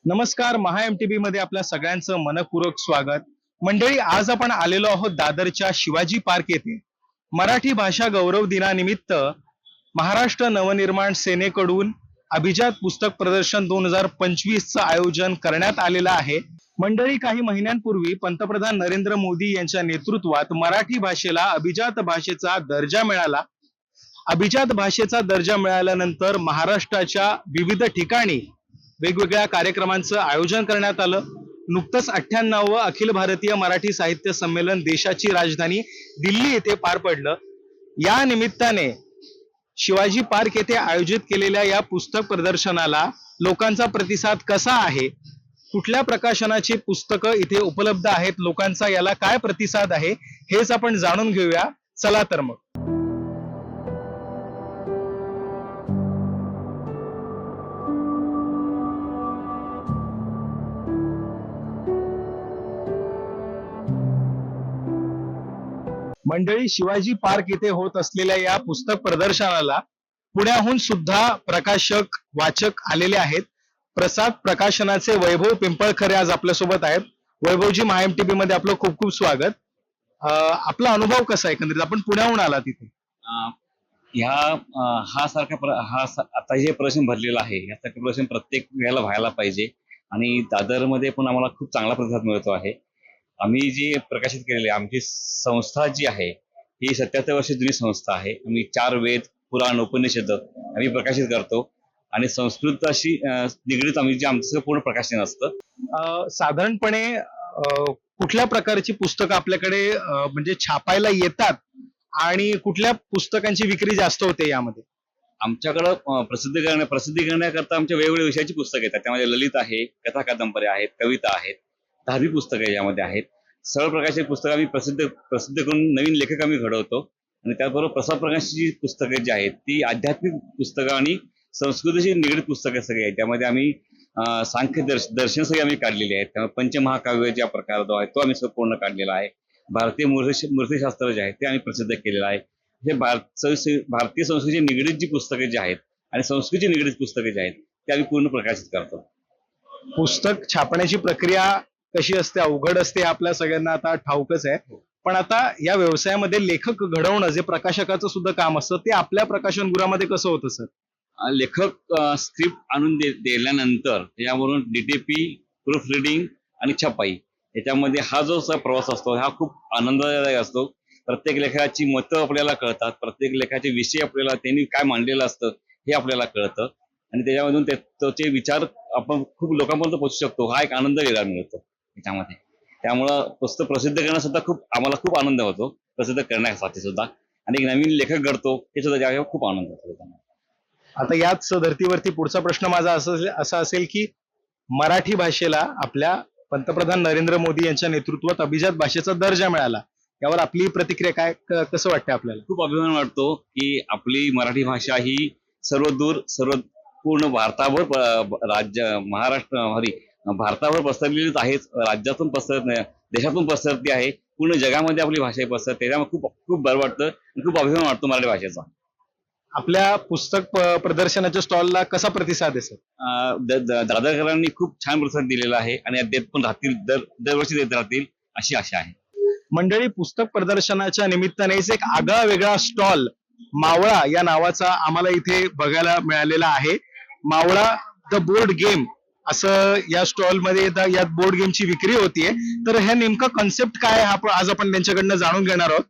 नमस्कार. महा एमटीबी मध्ये आपल्या सगळ्यांचं मनपूर्वक स्वागत. मंडळी, आज आपण आलेलो आहोत दादरच्या शिवाजी पार्क येथे. मराठी भाषा गौरव दिनानिमित्त महाराष्ट्र नवनिर्माण सेनेकडून अभिजात पुस्तक प्रदर्शन 2025 चं आयोजन करण्यात आलेलं आहे. मंडळी, काही महिन्यांपूर्वी पंतप्रधान नरेंद्र मोदी यांच्या नेतृत्वात मराठी भाषेला अभिजात भाषेचा दर्जा मिळाला. अभिजात भाषेचा दर्जा मिळाल्यानंतर महाराष्ट्राच्या विविध ठिकाणी वेगवेगळ्या कार्यक्रमांचं आयोजन करण्यात आलं. नुकतंच 98व अखिल भारतीय मराठी साहित्य संमेलन देशाची राजधानी दिल्ली येथे पार पडलं. या निमित्ताने शिवाजी पार्क येथे आयोजित केलेल्या या पुस्तक प्रदर्शनाला लोकांचा प्रतिसाद कसा आहे, कुठल्या प्रकाशनाची पुस्तकं इथे उपलब्ध आहेत, लोकांचा याला काय प्रतिसाद आहे, हेच आपण जाणून घेऊया. चला तर मग. मंडळी, शिवाजी पार्क येथे होत असलेल्या या पुस्तक प्रदर्शनाला पुण्याहून सुद्धा प्रकाशक वाचक आलेले आहेत. प्रसाद प्रकाशनाचे वैभव पिंपळखरे आज आपल्यासोबत आहेत. वैभवजी, महा एमटीबी मध्ये आपलं खूप खूप स्वागत. आपला अनुभव कसा आहे एकंदरीत? आपण पुण्याहून आला तिथे. आता जे प्रदर्शन भरलेलं आहे यासारखं प्रदर्शन प्रत्येक वेळेला व्हायला पाहिजे आणि दादरमध्ये पण आम्हाला खूप चांगला प्रतिसाद मिळतो आहे. आम्ही जी प्रकाशित केलेली आमची संस्था जी आहे ही 77 वर्ष जुनी संस्था आहे. आम्ही 4 वेद, पुराण, उपनिषद आम्ही प्रकाशित करतो आणि संस्कृताशी निगडीत आम्ही जे आमचं पूर्ण प्रकाशन असतं. साधारणपणे कुठल्या प्रकारची पुस्तकं आपल्याकडे म्हणजे छापायला येतात आणि कुठल्या पुस्तकांची विक्री जास्त होते यामध्ये? आमच्याकडं प्रसिद्धी करण्याकरता आमच्या वेगवेगळ्या विषयाची पुस्तकं येतात. त्यामध्ये ललित आहे, कथा कादंबऱ्या आहेत, कविता आहेत, धार्मिक पुस्तकं यामध्ये आहेत. सर्व प्रकारची पुस्तकं आम्ही प्रसिद्ध करून नवीन लेखक आम्ही घडवतो आणि त्याचबरोबर प्रसाद प्रकाशची पुस्तकं जी आहेत ती आध्यात्मिक पुस्तकं आणि संस्कृतीशी निगडीत पुस्तकं सगळी आहेत. त्यामध्ये आम्ही सांख्य दर्शन सगळी आम्ही काढलेली आहेत. त्यामुळे पंचमहाकाव्य ज्या प्रकार जो आहे तो आम्ही पूर्ण काढलेला आहे. भारतीय मूर्तिशास्त्र जे आहे ते आम्ही प्रसिद्ध केलेलं आहे. हे भारतीय संस्कृतीशी निगडीत जी पुस्तकं जी आहेत आणि संस्कृतीची निगडीत पुस्तकं जी आहेत ते आम्ही पूर्ण प्रकाशित करतो. पुस्तक छापण्याची प्रक्रिया कशी असते? अवघड असते, आपल्या सगळ्यांना आता ठाऊकच आहे. पण आता या व्यवसायामध्ये लेखक घडवणं जे प्रकाशकाचं सुद्धा काम असतं ते आपल्या प्रकाशनगृहामध्ये कसं होतं सर? लेखक स्क्रिप्ट आणून दिल्यानंतर त्याच्यावरून डीटीपी, प्रूफ रिडिंग आणि छपाई याच्यामध्ये हा जो प्रवास असतो हा खूप आनंददायक असतो. प्रत्येक लेखकाची मतं आपल्याला कळतात, प्रत्येक लेखाचे विषय आपल्याला त्यांनी काय मांडलेलं असतं हे आपल्याला कळतं आणि त्याच्यामधून त्याचे विचार आपण खूप लोकांपर्यंत पोहोचू शकतो. हा एक आनंद वेगळा मिळतो त्याच्यामध्ये. त्यामुळं पुस्तक प्रसिद्ध करणं सुद्धा आम्हाला खूप आनंद होतो प्रसिद्ध करण्यासाठी सुद्धा, आणि एक नवीन लेखक घडतो हे सुद्धा ज्यावेळी खूप आनंद होतो. आता याच धर्तीवरती पुढचा प्रश्न माझा असा असेल की मराठी भाषेला आपल्या पंतप्रधान नरेंद्र मोदी यांच्या नेतृत्वात अभिजात भाषेचा दर्जा मिळाला, यावर आपली प्रतिक्रिया काय, कसं वाटतं आपल्याला? खूप अभिमान वाटतो की आपली मराठी भाषा ही सर्व पूर्ण भारताभर भारताभर पसरलेलीच आहे. राज्यातून पसरत नाही, देशातून पसरती आहे, पूर्ण जगामध्ये आपली भाषा पसरते. त्याच्यामुळे खूप खूप बरं वाटतं आणि खूप अभिमान वाटतो मराठी भाषेचा. आपल्या पुस्तक प्रदर्शनाच्या स्टॉलला कसा प्रतिसाद आहे सर? दादरकरांनी खूप छान प्रतिसाद दिलेला आहे आणि देत पण राहतील, दरवर्षी देत राहतील अशी आशा आहे. मंडळी, पुस्तक प्रदर्शनाच्या निमित्तानेच एक आगळा वेगळा स्टॉल मावळा या नावाचा आम्हाला इथे बघायला मिळालेला आहे. मावळा द बोर्ड गेम असं या स्टॉल मध्ये या बोर्ड गेमची विक्री होतीये. तर हे नेमकं कॉन्सेप्ट काय आहे आज आपण त्यांच्याकडनं जाणून घेणार आहोत.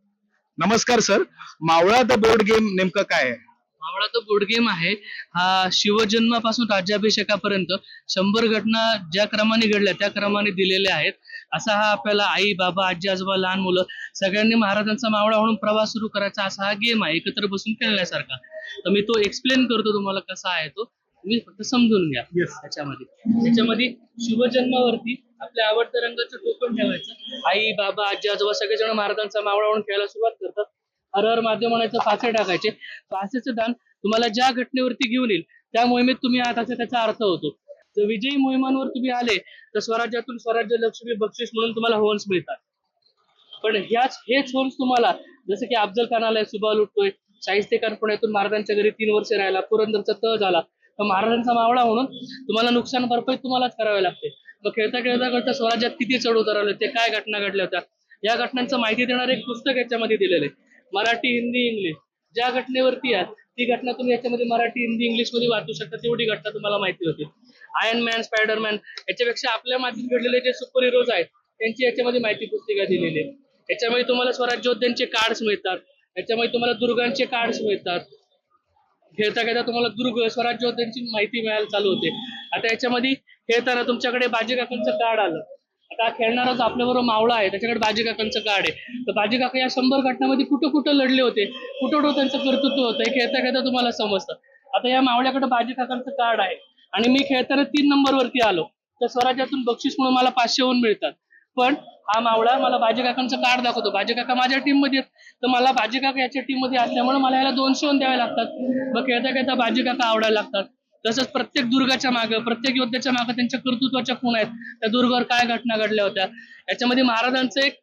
नमस्कार सर, मावळा द बोर्ड गेम नेमकं काय आहे? मावळा तो बोर्ड गेम आहे. हा शिवजन्मापासून राज्याभिषेकापर्यंत 100 घटना ज्या क्रमाने घडल्या त्या क्रमाने दिलेल्या आहेत. असा हा आपल्याला आई, बाबा, आजी, आजोबा, लहान मुलं सगळ्यांनी महाराजांचा मावळा म्हणून प्रवास सुरू करायचा असा हा गेम आहे, एकत्र बसून खेळण्यासारखा. तर मी तो एक्सप्लेन करतो तुम्हाला कसा आहे तो, तुम्ही फक्त समजून घ्या. त्याच्यामध्ये शिवजन्मावरती आपल्या आवडत्या रंगाचं टोकन ठेवायचं. आई, बाबा, आजी, आजोबा सगळेजण महाराजांचा मावळा म्हणून खेळायला सुरुवात करतात. हर हर महादेव म्हणायचं, फासे टाकायचे. फासेचं दान तुम्हाला ज्या घटनेवरती घेऊन येईल त्या मोहिमेत तुम्ही आहात असा त्याचा अर्थ होतो. जर विजयी मोहिमांवर तुम्ही आले तर स्वराज्यातून स्वराज्य लक्ष्मी बक्षीस म्हणून तुम्हाला होन्स मिळतात. पण हेच होन्स तुम्हाला, जसं की अफजल खान आलाय, सुबा लुटतोय, शाहिस्तेखान पुण्यातून महाराजांच्या घरी 3 वर्ष राहिला, पुरंदरचा तह झाला, तर महाराजांचा मावळा म्हणून तुम्हाला नुकसान भरपाई तुम्हालाच करावी लागते. मग खेळता खेळता खेळता स्वराज्यात किती चढ उतार आले, ते काय घटना घडल्या होत्या, या घटनांचं माहिती देणारं एक पुस्तक याच्यामध्ये दिलेलं आहे. मराठी, हिंदी, इंग्लिश ज्या घटनेवरती आहे ती घटना तुम्ही याच्यामध्ये मराठी, हिंदी, इंग्लिश मध्ये वाचू शकता. तेवढी घटना तुम्हाला माहिती होती. आयर्न मॅन, स्पायडरमॅन याच्यापेक्षा आपल्या मातीत घडलेले जे सुपर हिरोज आहेत त्यांची याच्यामध्ये माहिती पुस्तिका दिलेली आहे. याच्यामध्ये तुम्हाला स्वराज्योद्ध्यांचे कार्ड्स मिळतात, याच्यामध्ये तुम्हाला दुर्गांचे कार्ड्स मिळतात. खेळता खेळता तुम्हाला दुर्ग स्वराज्योद्ध्यांची माहिती मिळायला चालू होते. आता याच्यामध्ये खेळताना तुमच्याकडे बाजी काकांचं कार्ड आलं. आता खेळणारा जो आपल्याबरोबर मावळा आहे त्याच्याकडे बाजी काकांचं कार्ड आहे. तर बाजी काका या 100 घटनामध्ये कुठं कुठं लढले होते, कुठं कुठं त्यांचं कर्तृत्व होतं, हे खेळता खेळता तुम्हाला समजतं. आता या मावळ्याकडे बाजी काकांचं कार्ड आहे आणि मी खेळताना 3 नंबरवरती आलो, तर स्वराज्यातून बक्षीस म्हणून मला 500 मिळतात. पण हा मावळा मला बाजी काकांचं कार्ड दाखवतो, बाजी काका माझ्या टीम मध्ये आहेत, तर मला बाजी काका याच्या टीम मध्ये असल्यामुळे मला याला 200 द्यावे लागतात. मग खेळता खेळता बाजी काका आवडायला लागतात. तसंच प्रत्येक दुर्गाच्या मागे, प्रत्येक योद्ध्याच्या मागे त्यांच्या कर्तृत्वाच्या खूण आहेत. त्या दुर्गावर काय घटना घडल्या होत्या, याच्यामध्ये महाराजांचं एक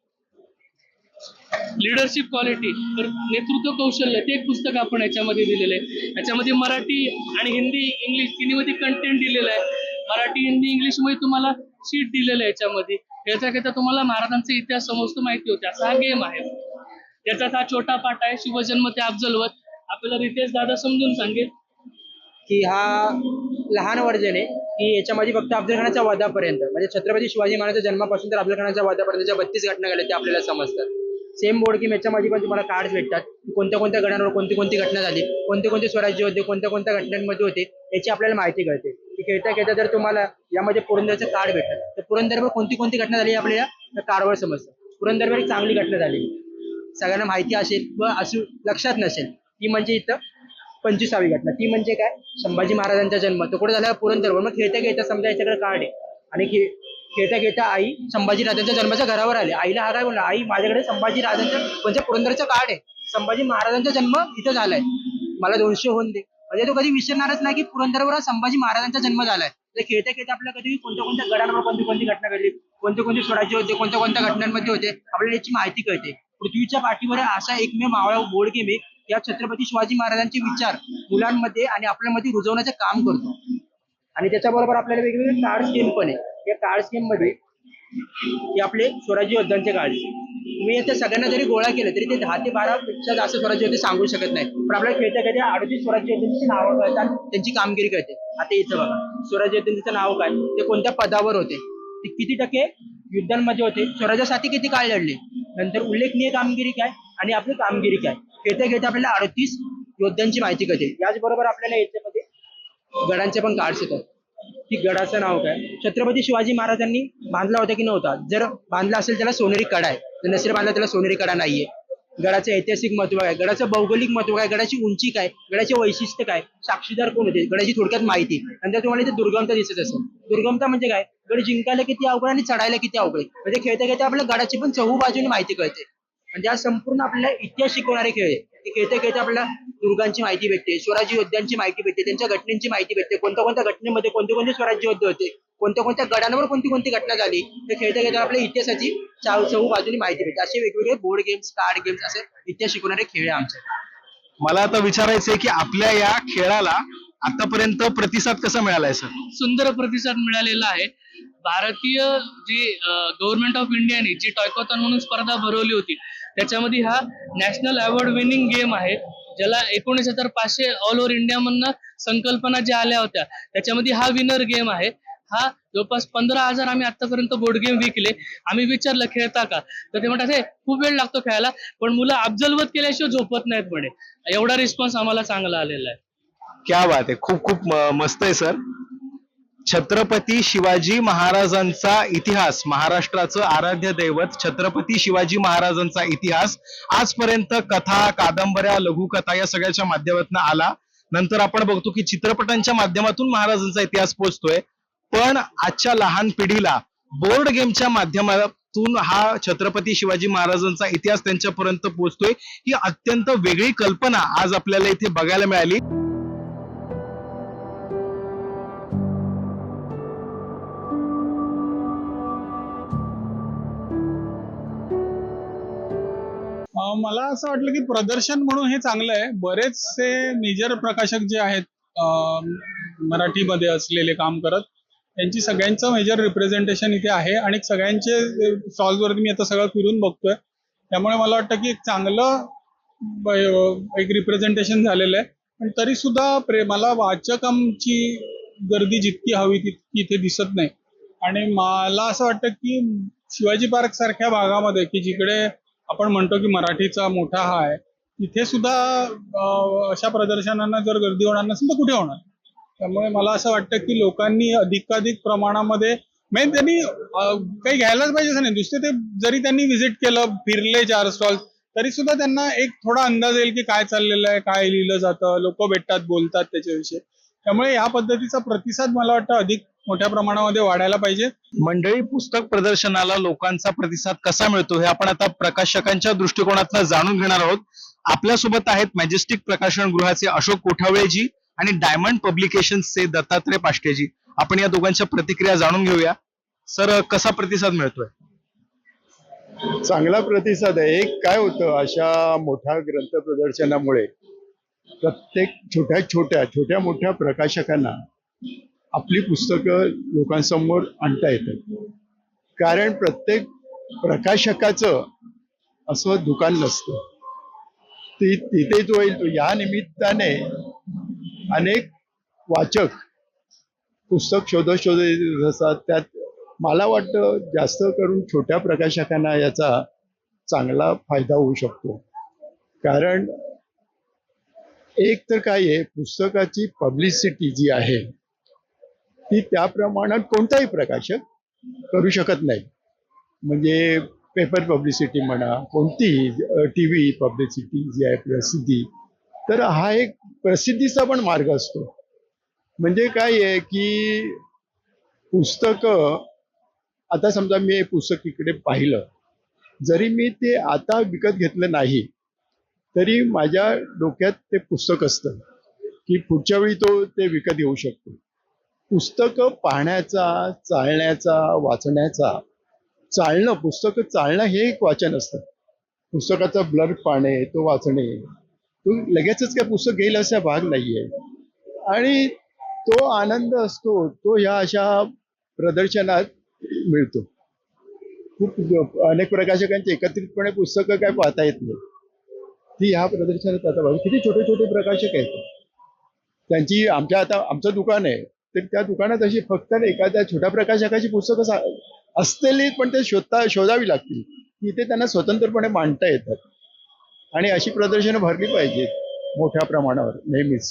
लिडरशिप क्वालिटी, नेतृत्व कौशल्य, ते एक पुस्तक आपण याच्यामध्ये दिलेलं आहे. याच्यामध्ये मराठी आणि हिंदी, इंग्लिश तिन्हीमध्ये कंटेंट दिलेलं आहे. मराठी, हिंदी, इंग्लिश मध्ये तुम्हाला शीट दिलेलं आहे. याच्यामध्ये खेळता खेळता तुम्हाला महाराजांचा इतिहास समजतो, माहिती होते. असा हा गेम आहे. त्याचाच हा छोटा पाठ आहे, शिवजन्म ते अफजलवध. आपल्याला रितेश दादा समजून सांगेल की हा लहान वर्जन आहे, की याच्यामध्ये फक्त अफजलखानाच्या वधापर्यंत, म्हणजे छत्रपती शिवाजी महाराजांच्या जन्मापासून तर अफजलखानाच्या वधापर्यंतच्या 32 घटना घडल्या ते आपल्याला समजतात. सेम बोर्ड गेम याच्यामध्ये पण तुम्हाला कार्ड्स भेटतात, कोणत्या कोणत्या गडांवर कोणती कोणती घटना झाली, कोणते कोणते स्वराज्य होते, कोणत्या कोणत्या घटनांमध्ये होते, याची आपल्याला माहिती कळते. की खेळता खेळता जर तुम्हाला यामध्ये पुरंदरचं कार्ड भेटलं तर पुरंदरवर कोणती कोणती घटना झाली आपल्याला त्या कार्डवर समजतं. पुरंदरवर एक चांगली घटना झाली, सगळ्यांना माहिती असेल व असू लक्षात नसेल, ती म्हणजे इथं 25वी घटना. ती म्हणजे काय, संभाजी महाराजांचा जन्म तो कुठे झाला, पुरंदरवर. मग खेळता खेळता समजा याच्याकडे कार्ड आहे आणि खेळता खेळता आई संभाजी राजांच्या जन्माच्या घरावर आले. आईला हा काय बोलला, आई माझ्याकडे संभाजी राजांचं म्हणजे पुरंदरचं कार्ड आहे, संभाजी महाराजांचा जन्म इथं झालाय, मला 200 होऊन दे. म्हणजे तो कधी विसरणारच नाही की पुरंदरवर संभाजी महाराजांचा जन्म झालाय. तर खेळता खेळता आपल्याला कधी कोणत्या कोणत्या गडांवर कोणती कोणती घटना घडली, कोणते कोणते स्वराज्य होते, कोणत्या कोणत्या घटनांमध्ये होते, आपल्याला याची माहिती कळते. पृथ्वीच्या पाठीवर असा एकमेव मावळा बोर्ड गेम आहे या छत्रपती शिवाजी महाराजांचे विचार मुलांमध्ये आणि आपल्यामध्ये रुजवण्याचं काम करतो. आणि त्याच्याबरोबर आपल्याला वेगवेगळे कार्ड्स गेम पण आहे. या कार्ड्स गेम मध्ये हे आपले स्वराज्य योद्ध्यांचे कार्ड, तुम्ही याच्या सगळ्यांना जरी गोळा केलं तरी ते 10 ते 12 पेक्षा जास्त स्वराज्य योद्धे सांगू शकत नाही. पण आपल्याला खेळता खेळता 38 स्वराज्य योद्ध्यांची नावं कळतात, त्यांची कामगिरी कळते. आता इथं बघा, स्वराज्य योद्ध्यांचं नाव काय, ते कोणत्या पदावर होते, ते किती टक्के युद्धांमध्ये होते, स्वराज्यासाठी किती काळ लढले, नंतर उल्लेखनीय कामगिरी काय आणि आपली कामगिरी काय. खेळता खेळता आपल्याला 38 योद्ध्यांची माहिती कळते. याचबरोबर आपल्याला याच्यामध्ये गडांचे पण कार्ड्स येतात, की गडाचं नाव काय, छत्रपती शिवाजी महाराजांनी बांधला होता की नव्हता, जर बांधला असेल त्याला सोनेरी कडा आहे, जर नसेल बांधला त्याला सोनेरी कडा नाहीये. गडाचं ऐतिहासिक महत्व काय, गडाचं भौगोलिक महत्व काय, गडाची उंची काय, गडाचे वैशिष्ट्य काय, साक्षीदार कोण होते, गडाची थोडक्यात माहिती. नंतर तुम्हाला इथे दुर्गमता दिसत असेल. दुर्गमता म्हणजे काय, गड जिंकायला किती अवघड आणि चढायला किती अवघड. म्हणजे खेळता खेळता आपल्याला गडाची पण चहू बाजूने माहिती कळते. म्हणजे हा संपूर्ण आपल्याला इतिहास शिकवणारे खेळ आहे. खेळता खेळता आपल्याला दुर्गांची माहिती भेटते, स्वराज्य योद्ध्यांची माहिती भेटते, त्यांच्या घटनेची माहिती भेटते, कोणत्या कोणत्या घटनेमध्ये कोणते कोणते स्वराज्य योद्धे होते, कोणत्या कोणत्या गडांवर कोणती कोणती घटना झाली. ते खेळता खेळता आपल्या इतिहासाची चहू बाजूने माहिती भेटते. असे वेगवेगळे बोर्ड गेम्स, कार्ड गेम्स, असे इतिहास शिकवणारे खेळ आहे आमचे. मला आता विचारायचंय की आपल्या या खेळाला आतापर्यंत प्रतिसाद कसा मिळालाय सर? सुंदर प्रतिसाद मिळालेला आहे. भारतीय जी गव्हर्नमेंट ऑफ इंडियाने जी टॉयकॉथॉन म्हणून स्पर्धा भरवली होती त्याच्यामध्ये हा नॅशनल अवॉर्ड विनिंग गेम आहे, ज्याला 19,500 ऑल ओव्हर इंडिया मधनं संकल्पना ज्या आल्या होत्या त्याच्यामध्ये हा विनर गेम आहे. हा जवळपास 15,000 आम्ही आतापर्यंत बोर्ड गेम विकले. आम्ही विचारलं खेळता का, तर ते म्हणतात खूप वेळ लागतो खेळायला, पण मुलं अफजलवध केल्याशिवाय झोपत नाहीत म्हणे. एवढा रिस्पॉन्स आम्हाला चांगला आलेला आहे. क्या बात आहे, खूप खूप मस्त आहे सर. छत्रपती शिवाजी महाराजांचा इतिहास, महाराष्ट्राचं आराध्य दैवत छत्रपती शिवाजी महाराजांचा इतिहास आजपर्यंत कथा, कादंबऱ्या, लघुकथा या सगळ्याच्या माध्यमातून आला. नंतर आपण बघतो की चित्रपटांच्या माध्यमातून महाराजांचा इतिहास पोहोचतोय. पण आजच्या लहान पिढीला बोर्ड गेमच्या माध्यमातून हा छत्रपती शिवाजी महाराजांचा इतिहास त्यांच्यापर्यंत पोहोचतोय. ही अत्यंत वेगळी कल्पना आज आपल्याला इथे बघायला मिळाली. मला असं वाटलं की प्रदर्शन म्हणून हे चांगलं आहे. बरेचसे मेजर प्रकाशक जे आहेत मराठीमध्ये असलेले काम करत, त्यांची सगळ्यांचं मेजर रिप्रेझेंटेशन इथे आहे आणि सगळ्यांचे स्टॉल्सवरती मी आता सगळं फिरून बघतोय. त्यामुळे मला वाटतं की एक चांगलं एक रिप्रेझेंटेशन झालेलं आहे. पण तरी सुद्धा मला वाचकांची गर्दी जितकी हवी तितकी इथे दिसत नाही. आणि मला असं वाटतं की शिवाजी पार्क सारख्या भागामध्ये की जिकडे आपण म्हणतो की मराठीचा मोठा हा आहे, तिथे सुद्धा अशा प्रदर्शनांना जर गर्दी होणार नसेल तर कुठे होणार. त्यामुळे मला असं वाटतं की लोकांनी अधिकाधिक प्रमाणामध्ये म्हणजे त्यांनी काही घ्यायलाच पाहिजे असं नाही. दुसरे ते जरी त्यांनी व्हिजिट केलं, फिरले 4 स्टॉल, तरी सुद्धा त्यांना एक थोडा अंदाज येईल की काय चाललेलं आहे, काय लिहिलं जातं, लोक भेटतात, बोलतात त्याच्याविषयी. त्यामुळे या पद्धतीचा प्रतिसाद मला वाटतं अधिक मोठ्या प्रमाणामध्ये वाढायला पाहिजे. मंडळी, पुस्तक प्रदर्शनाला लोकांचा प्रतिसाद कसा मिळतो हे आपण आता प्रकाशकांच्या दृष्टिकोनातून जाणून घेणार आहोत. आपल्यासोबत आहेत मॅजेस्टिक प्रकाशन गृहाचे अशोक कोठावळेजी आणि डायमंड पब्लिकेशन्सचे दत्तात्रय पाष्टेजी. आपण या दोघांच्या प्रतिक्रिया जाणून घेऊया. सर, कसा प्रतिसाद मिळतोय? चांगला प्रतिसाद आहे. एक काय होतं, अशा मोठ्या ग्रंथ प्रदर्शनामुळे प्रत्येक छोट्या मोठ्या प्रकाशकांना आपली पुस्तकं लोकांसमोर आणता येतात. कारण प्रत्येक प्रकाशकाचं असं दुकान नसतं, तिथे जो येईल या निमित्ताने अनेक वाचक पुस्तक शोधत असतात. त्यात मला वाटतं जास्त करून छोट्या प्रकाशकांना याचा चांगला फायदा होऊ शकतो. कारण एक तर काय आहे, पुस्तकाची पब्लिसिटी जी आहे ती त्या प्रमाणात कोणताही प्रकाशक करू शकत नाही. म्हणजे पेपर पब्लिसिटी म्हणा, कोणतीही TV पब्लिसिटी जी आहे, प्रसिद्धी, तर हा एक प्रसिद्धीचा पण मार्ग असतो. म्हणजे काय आहे की पुस्तकं, आता समजा मी हे पुस्तक इकडे पाहिलं, जरी मी ते आता विकत घेतलं नाही तरी माझ्या डोक्यात ते पुस्तक असतं की पुढच्या वेळी ते विकत येऊ शकतो. पुस्तकं पाहण्याचा, चालण्याचा, वाचण्याचा, पुस्तकं चालणं हे एक वाचन असतं. पुस्तकाचा ब्लर पाहणे, तो वाचणे, तो लगेचच काय पुस्तक घेईल असा भाग नाहीये. आणि तो आनंद असतो तो ह्या अशा प्रदर्शनात मिळतो. खूप अनेक प्रकाशकांची एकत्रितपणे पुस्तकं काय पाहता येत नाही, ती ह्या प्रदर्शनात आता बघा किती छोटे प्रकाशक आहेत. त्यांची आमचं दुकान आहे, तर त्या दुकानात अशी फक्त एखाद्या छोट्या प्रकाशकाची पुस्तकं असलेली पण ते शोधावी लागतील. इथे त्यांना स्वतंत्रपणे मांडता येतात. आणि अशी प्रदर्शनं भरली पाहिजेत मोठ्या प्रमाणावर नेहमीच.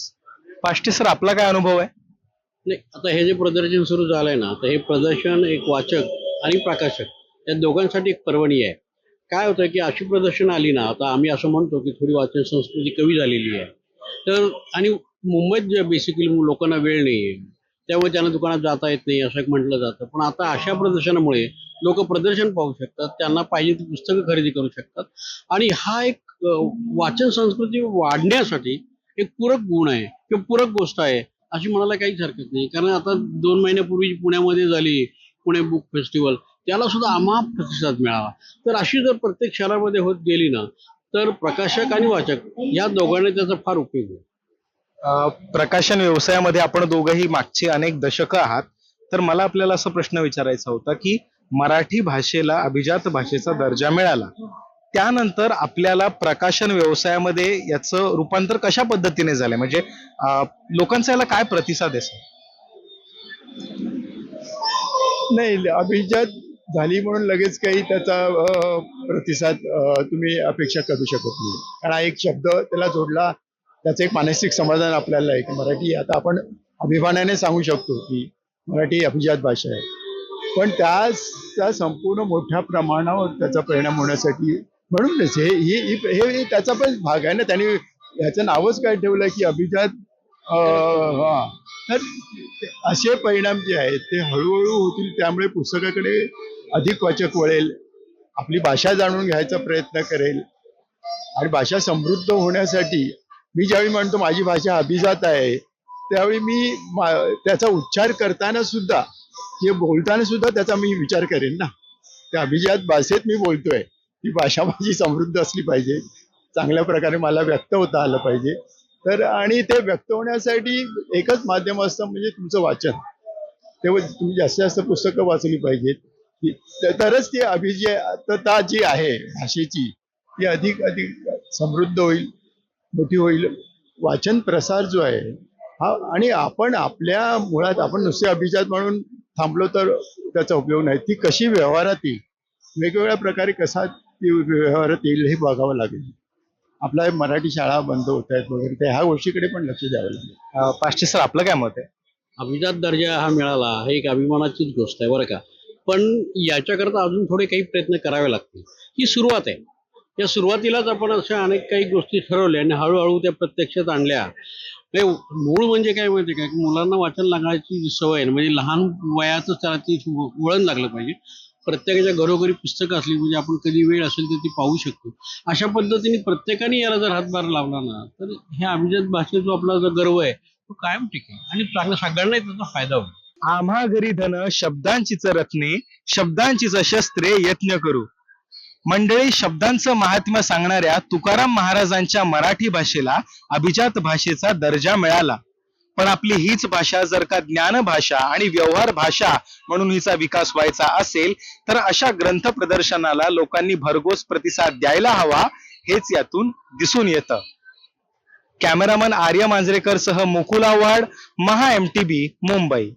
पाष्टे सर, आपला काय अनुभव आहे? नाही, आता हे जे प्रदर्शन सुरू झालंय ना, तर हे प्रदर्शन एक वाचक आणि प्रकाशक या दोघांसाठी एक पर्वणी आहे. काय होतं की अशी प्रदर्शन आली ना, आता आम्ही असं म्हणतो की थोडी वाचन संस्कृती कमी झालेली आहे. तर आणि मुंबईत जे बेसिकली लोकांना वेळ नाही आहे, त्यामुळे त्यांना दुकानात जाता येत नाही असं एक म्हटलं जातं. पण आता अशा प्रदर्शनामुळे लोक प्रदर्शन पाहू शकतात, त्यांना पाहिजे ती पुस्तकं खरेदी करू शकतात. आणि हा एक वाचन संस्कृती वाढण्यासाठी एक पूरक गुण आहे किंवा पूरक गोष्ट आहे अशी म्हणायला काहीच हरकत नाही. कारण आता 2 महिन्यापूर्वी पुण्यामध्ये झाली पुणे बुक फेस्टिवल, त्याला सुद्धा अमाप प्रतिसाद मिळाला. तर अशी जर प्रत्येक शहरामध्ये होत गेली ना, तर प्रकाशक आणि वाचक या दोघांना त्याचा फार उपयोग होईल. प्रकाशन व्यवसायामध्ये आपण दोघंही मागची अनेक दशकं आहात. तर मला आपल्याला असा प्रश्न विचारायचा होता की मराठी भाषेला अभिजात भाषेचा दर्जा मिळाला, त्यानंतर आपल्याला प्रकाशन व्यवसायामध्ये याचं रूपांतर कशा पद्धतीने झालंय? म्हणजे लोकांचा याला काय प्रतिसाद आहे? नाही, अभिजात झाली म्हणून लगेच काही त्याचा प्रतिसाद तुम्ही अपेक्षा करू शकत नाही. कारण हा एक शब्द त्याला जोडला, त्याचं एक मानसिक समाधान आपल्याला आहे की मराठी, आता आपण अभिमानाने सांगू शकतो की मराठी अभिजात भाषा आहे. पण त्या संपूर्ण मोठ्या प्रमाणावर त्याचा परिणाम होण्यासाठी म्हणूनच हे त्याचा पण भाग आहे ना. त्यांनी ह्याचं नावच काय ठेवलं की अभिजात. तर असे परिणाम जे आहेत ते हळूहळू होतील. त्यामुळे पुस्तकाकडे अधिक वाचक वळेल, आपली भाषा जाणून घ्यायचा प्रयत्न करेल. आणि भाषा समृद्ध होण्यासाठी मी ज्यावेळी म्हणतो माझी भाषा अभिजात आहे, त्यावेळी मी त्याचा उच्चार करताना सुद्धा, हे बोलताना सुद्धा त्याचा मी विचार करेन ना. त्या अभिजात भाषेत मी बोलतोय, ती भाषा माझी समृद्ध असली पाहिजे, चांगल्या प्रकारे मला व्यक्त होता आलं पाहिजे. तर आणि ते व्यक्त होण्यासाठी एकच माध्यम असतं म्हणजे तुमचं वाचन. तेव्हा तुम्ही जास्तीत जास्त पुस्तकं वाचली पाहिजेत तरच ती अभिजातता जी आहे भाषेची ती अधिक अधिक समृद्ध होईल, मोठी होईल. वाचन प्रसार जो आहे हा, आणि आपण आपल्या मुळात आपण नुसते अभिजात म्हणून थांबलो तर त्याचा उपयोग नाही. ती कशी व्यवहारात येईल, वेगवेगळ्या प्रकारे कसा ती व्यवहारात येईल हे बघावं लागेल. आपल्या मराठी शाळा बंद होत आहेत वगैरे त्या ह्या गोष्टीकडे पण लक्ष द्यावं लागेल. पाचशे सर, आपलं काय मत आहे? अभिजात दर्जा हा मिळाला हे एक अभिमानाचीच गोष्ट आहे बरं का. पण याच्याकरता अजून थोडे काही प्रयत्न करावे लागतील. ही सुरुवात आहे. या सुरुवातीलाच आपण अशा अनेक काही गोष्टी ठरवल्या आणि हळूहळू त्या प्रत्यक्षात आणल्या. मूळ म्हणजे काय माहिती का, की मुलांना वाचन लागण्याची जी सवय आहे म्हणजे लहान वयातच त्याला ती वळण लागलं पाहिजे. प्रत्येकाच्या घरोघरी पुस्तकं असली म्हणजे आपण कधी वेळ असेल तर ती पाहू शकतो. अशा पद्धतीने प्रत्येकाने याला जर हातभार लावला ना तर ह्या अभिजात भाषेचा जो आपला जो गर्व आहे तो कायम टिकेल आणि चांगल्या सगळ्यांना त्याचा फायदा होईल. आम्हा घरी धन शब्दांचीच रत्ने, शब्दांचीच शस्त्रे यत्न करू. मंडळी, शब्दांचं महात्म्य सांगणाऱ्या तुकाराम महाराजांच्या मराठी भाषेला अभिजात भाषेचा दर्जा मिळाला. पण आपली हीच भाषा जर का ज्ञान भाषा आणि व्यवहार भाषा म्हणून हिचा विकास व्हायचा असेल तर अशा ग्रंथ प्रदर्शनाला लोकांनी भरघोस प्रतिसाद द्यायला हवा, हेच यातून दिसून येतं. कॅमेरामन आर्य मांजरेकर सह मुकुल आव्हाड, महा MTV, मुंबई.